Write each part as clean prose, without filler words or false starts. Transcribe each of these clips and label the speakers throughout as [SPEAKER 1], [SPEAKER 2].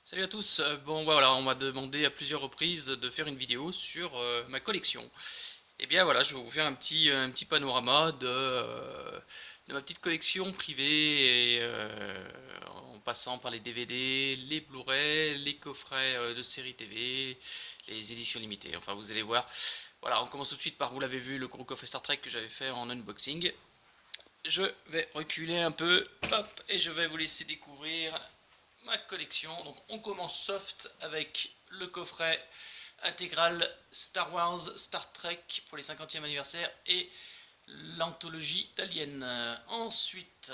[SPEAKER 1] Salut à tous. Bon, voilà, on m'a demandé à plusieurs reprises de faire une vidéo sur ma collection. Et bien voilà, je vais vous faire un petit panorama de ma petite collection privée, en passant par les DVD, les Blu-ray, les coffrets de séries TV, les éditions limitées. Enfin, vous allez voir. Voilà, on commence tout de suite par, vous l'avez vu, le gros coffret Star Trek que j'avais fait en unboxing. Je vais reculer un peu, hop, et je vais vous laisser découvrir ma collection. Donc on commence soft avec le coffret intégral Star Wars, Star Trek pour les 50e anniversaire et l'anthologie d'Alien. Ensuite,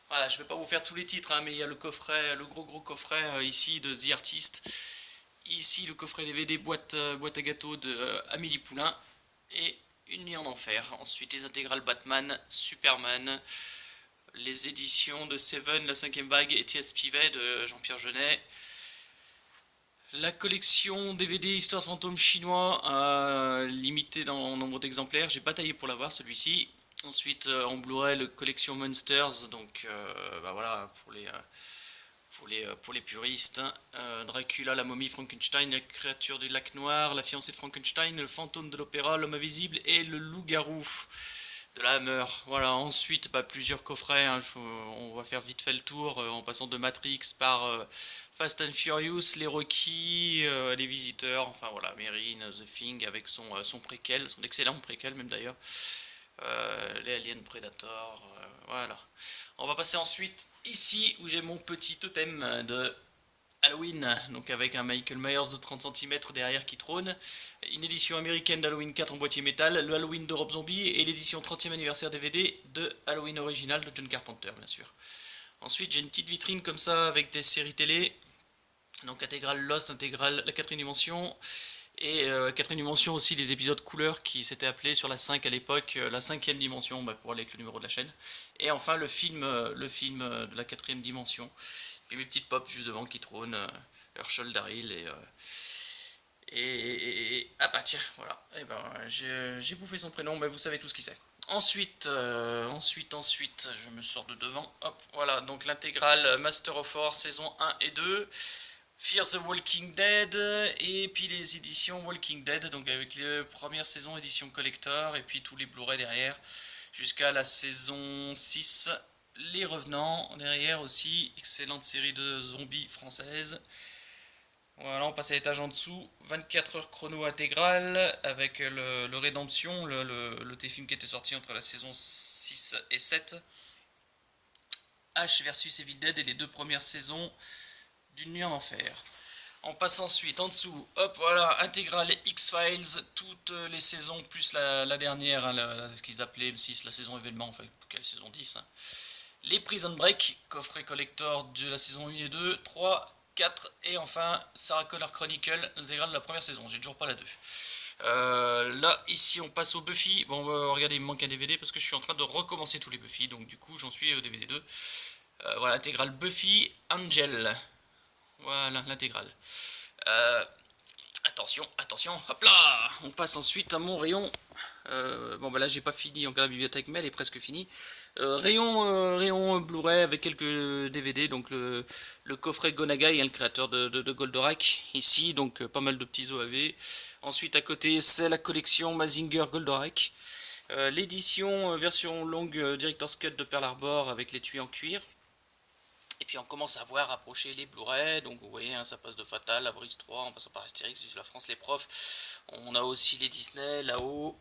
[SPEAKER 1] voilà, je ne vais pas vous faire tous les titres, hein, mais il y a le coffret, le gros coffret ici de The Artist. Ici le coffret DVD boîte à gâteaux de Amélie Poulain et Une nuit en enfer. Ensuite les intégrales Batman, Superman, les éditions de Seven, La cinquième vague et T.S. Pivet de Jean-Pierre Jeunet. La collection DVD Histoire de fantômes chinois, limitée dans le nombre d'exemplaires. J'ai bataillé pour l'avoir celui-ci. Ensuite, en Blu-ray, la collection Monsters, donc bah voilà, pour les puristes. Dracula, la momie, Frankenstein, la créature du lac noir, la fiancée de Frankenstein, le fantôme de l'opéra, l'homme invisible et le loup-garou de la Hammer. Voilà, ensuite plusieurs coffrets, hein, on va faire vite fait le tour en passant de Matrix par Fast and Furious, les Rocky, les Visiteurs, enfin voilà, Marine, The Thing avec son préquel, son excellent préquel même d'ailleurs, les Aliens Predator, voilà. On va passer ensuite ici où j'ai mon petit totem de Halloween, donc avec un Michael Myers de 30 cm derrière qui trône, une édition américaine d'Halloween 4 en boîtier métal, le Halloween de Rob Zombie et l'édition 30e anniversaire DVD de Halloween original de John Carpenter, bien sûr. Ensuite, j'ai une petite vitrine comme ça avec des séries télé, donc intégrale Lost, intégrale La quatrième dimension, et quatrième dimension aussi les épisodes couleurs qui s'étaient appelés sur la 5 à l'époque, la cinquième dimension, pour aller avec le numéro de la chaîne. Et enfin le film de la quatrième dimension. Et mes petites pops juste devant qui trônent, Herschel, Daryl ah bah tiens, voilà. Et ben j'ai bouffé son prénom, mais vous savez tout ce qu'il c'est. Ensuite, je me sors de devant. Hop, voilà, donc l'intégrale Master of War saison 1 et 2. Fear the Walking Dead, et puis les éditions Walking Dead, donc avec les premières saisons édition collector, et puis tous les Blu-ray derrière, jusqu'à la saison 6. Les Revenants derrière aussi, excellente série de zombies française. Voilà, on passe à l'étage en dessous, 24 heures chrono intégrale, avec le Rédemption, le téléfilm qui était sorti entre la saison 6 et 7. H versus Evil Dead et les deux premières saisons d'une nuit en enfer. On passe ensuite en dessous, hop, voilà, intégrale X-Files, toutes les saisons, plus la dernière, hein, ce qu'ils appelaient M6, la saison événement, enfin, quelle saison 10, hein. Les Prison Break, coffret collector de la saison 1 et 2, 3, 4, et enfin Sarah Connor Chronicle, l'intégrale de la première saison, j'ai toujours pas la 2. Là, ici, on passe au Buffy. Bon, regardez, il me manque un DVD parce que je suis en train de recommencer tous les Buffy, donc du coup, j'en suis au DVD 2. Voilà, intégrale Buffy Angel. Voilà, l'intégrale. Euh, attention, hop là. On passe ensuite à mon rayon. Bon, bah là, j'ai pas fini encore la bibliothèque, mais elle est presque finie. Rayon Blu-ray avec quelques DVD, donc le coffret Gonagai, hein, le créateur de Goldorak, ici, donc pas mal de petits OAV. Ensuite, à côté, c'est la collection Mazinger Goldorak. L'édition version longue Director's Cut de Pearl Harbor avec les tuyaux en cuir. Et puis on commence à voir approcher les Blu-ray, donc vous voyez, hein, ça passe de Fatal à Brice 3, en passant par Astérix, Vive la France, les profs. On a aussi les Disney là-haut,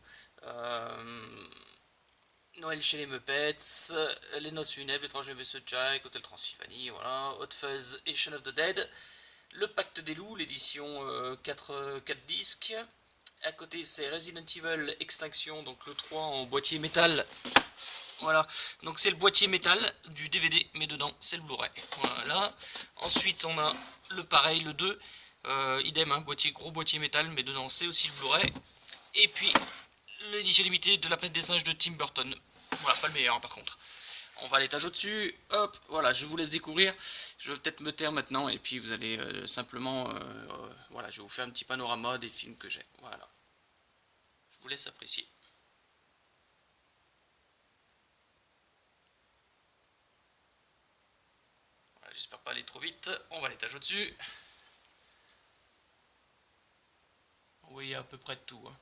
[SPEAKER 1] Noël chez les Muppets, Les Noces funèbres, L'étrange Monsieur Jack, Hôtel Transylvanie, voilà, Hot Fuzz et Shaun of the Dead. Le Pacte des Loups, l'édition 4 disques. À côté, c'est Resident Evil Extinction, donc le 3 en boîtier métal. Voilà, donc c'est le boîtier métal du DVD, mais dedans c'est le Blu-ray. Voilà. Ensuite on a le pareil, le 2, idem, hein, gros boîtier métal, mais dedans c'est aussi le Blu-ray. Et puis l'édition limitée de La planète des singes de Tim Burton. Voilà, pas le meilleur, hein, par contre. On va à l'étage au-dessus, hop, voilà, je vous laisse découvrir. Je vais peut-être me taire maintenant, et puis vous allez simplement, voilà, je vais vous faire un petit panorama des films que j'ai. Voilà, je vous laisse apprécier. Voilà, J'espère pas aller trop vite. On va à l'étage au-dessus. Oui, il y a à peu près de tout. Hein.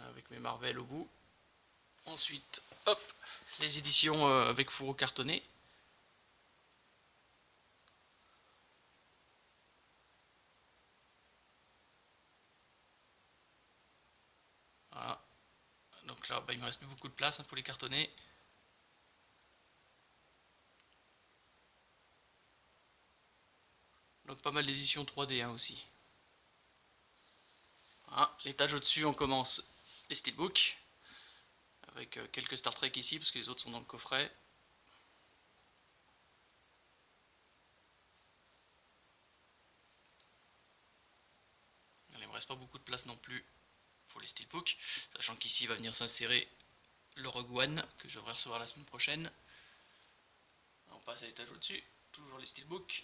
[SPEAKER 1] Avec mes Marvel au bout. Ensuite, hop, les éditions avec fourreau cartonné. Voilà. Donc là, bah, il me reste plus beaucoup de place hein, pour les cartonner. Donc pas mal d'éditions 3D hein, aussi. Voilà. L'étage au-dessus, on commence les steelbooks. Avec quelques Star Trek ici, parce que les autres sont dans le coffret. Il ne me reste pas beaucoup de place non plus pour les steelbooks, sachant qu'ici va venir s'insérer le Rogue One, que je devrais recevoir la semaine prochaine. On passe à l'étage au-dessus, toujours les steelbooks.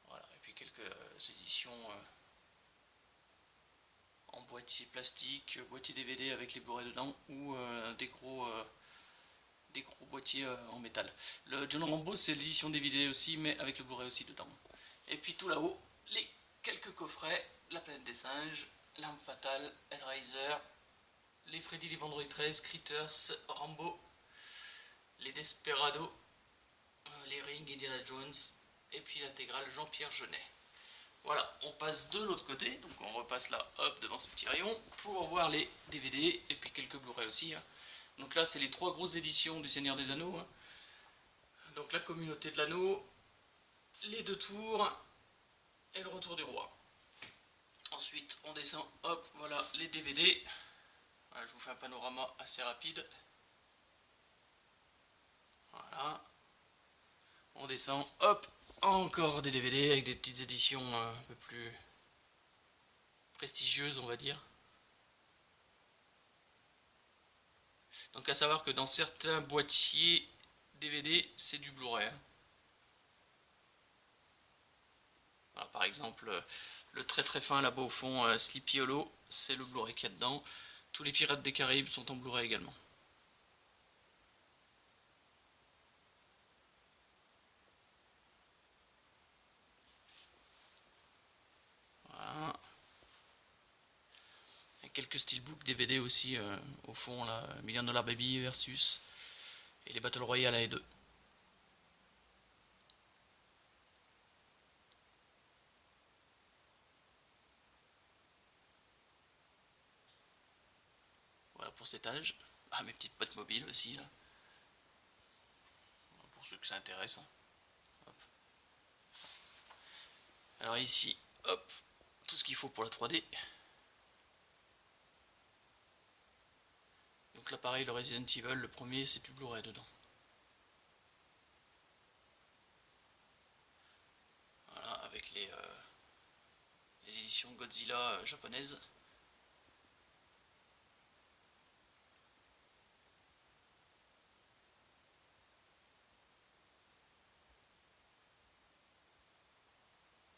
[SPEAKER 1] Voilà, et puis quelques éditions en boîtier plastique, boîtier DVD avec les Blu-ray dedans, ou des gros boîtiers en métal. Le John Rambo, c'est l'édition DVD aussi, mais avec le Blu-ray aussi dedans. Et puis tout là-haut, les quelques coffrets, La planète des singes, L'arme fatale, Hellraiser, les Freddy les Vendredi 13, Critters, Rambo, les Desperados, les Rings, Indiana Jones, et puis l'intégrale Jean-Pierre Jeunet. Voilà, on passe de l'autre côté, donc on repasse là, hop, devant ce petit rayon, pour voir les DVD, et puis quelques Blu-ray aussi. Hein. Donc là, c'est les 3 grosses éditions du Seigneur des Anneaux. Hein. Donc la communauté de l'anneau, les 2 tours, et le retour du roi. Ensuite, on descend, hop, voilà les DVD. Voilà, je vous fais un panorama assez rapide. Voilà. On descend, hop, encore des DVD avec des petites éditions un peu plus prestigieuses, on va dire. Donc à savoir que dans certains boîtiers DVD, c'est du Blu-ray. Hein. Voilà, par exemple, le très très fin là-bas au fond, Sleepy Hollow, c'est le Blu-ray qu'il y a dedans. Tous les Pirates des Caraïbes sont en Blu-ray également. Voilà. Il y a quelques steelbooks DVD aussi au fond, là, $1 Million Baby versus et les Battle Royale 1 et 2. Voilà pour cet étage. Ah, mes petites boîtes mobiles aussi là. Pour ceux que ça intéresse. Hein. Hop. Alors ici, hop, tout ce qu'il faut pour la 3D. Donc là pareil, le Resident Evil, le premier, c'est du Blu-ray dedans. Voilà, avec les éditions Godzilla japonaises.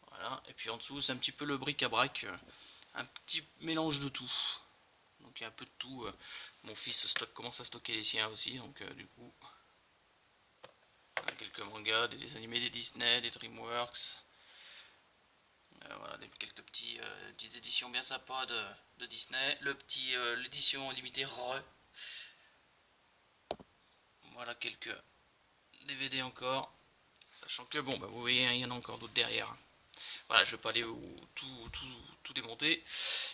[SPEAKER 1] Voilà, et puis en dessous, c'est un petit peu le bric-à-brac, un petit mélange de tout. Donc il y a un peu de tout. Mon fils commence à stocker les siens aussi, donc du coup, quelques mangas, des animés des Disney, des DreamWorks. Voilà, quelques petites éditions bien sympas de Disney. L'édition limitée RE. Voilà quelques DVD encore. Sachant que bon, bah, vous voyez, hein, il y en a encore d'autres derrière. Voilà, je ne vais pas aller tout démonter.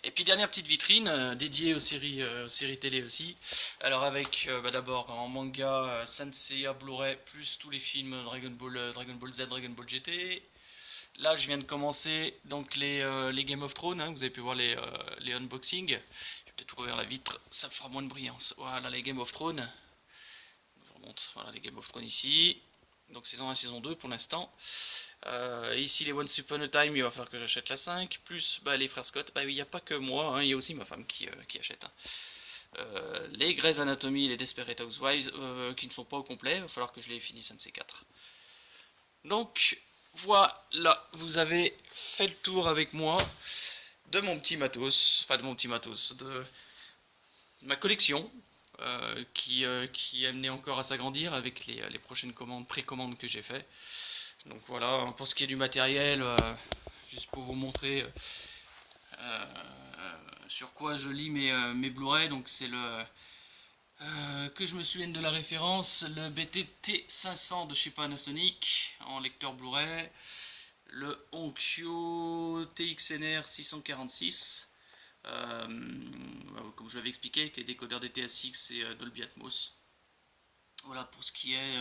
[SPEAKER 1] Et puis dernière petite vitrine dédiée aux séries télé aussi. Alors avec bah, d'abord en manga Senseiya Blu-ray plus tous les films Dragon Ball Z, Dragon Ball GT. Là je viens de commencer donc les Game of Thrones, hein, vous avez pu voir les unboxings. Je vais peut-être ouvrir la vitre, ça fera moins de brillance. Voilà les Game of Thrones. Je remonte, voilà les Game of Thrones ici. Donc saison 1, saison 2 pour l'instant. Ici les Once Upon a Time, il va falloir que j'achète la 5, plus bah, les frères Scott, bah, il n'y a pas que moi, hein, il y a aussi ma femme qui achète. Hein. Les Grey's Anatomy, les Desperate Housewives, qui ne sont pas au complet, il va falloir que je les finisse un de ces 4. Donc voilà, vous avez fait le tour avec moi de mon petit matos, enfin de mon petit matos, de ma collection qui est amenée encore à s'agrandir avec les prochaines commandes, précommandes que j'ai fait. Donc voilà, pour ce qui est du matériel, juste pour vous montrer euh, sur quoi je lis mes Blu-ray, donc c'est le que je me souvienne de la référence, le BT T500 de chez Panasonic en lecteur Blu-ray, le Onkyo TXNR 646, comme je l'avais expliqué avec les décodeurs DTS:X et Dolby Atmos. Voilà pour ce qui est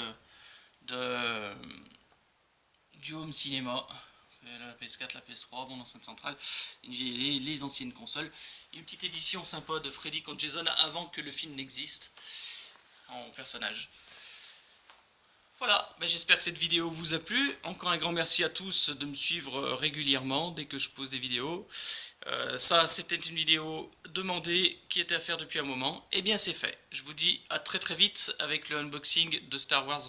[SPEAKER 1] du home cinéma. La PS4, la PS3, mon enceinte centrale, les anciennes consoles. Une petite édition sympa de Freddy contre Jason avant que le film n'existe en personnage. Voilà, j'espère que cette vidéo vous a plu. Encore un grand merci à tous de me suivre régulièrement dès que je pose des vidéos. Ça, c'était une vidéo demandée qui était à faire depuis un moment. Et bien, c'est fait. Je vous dis à très très vite avec le unboxing de Star Wars.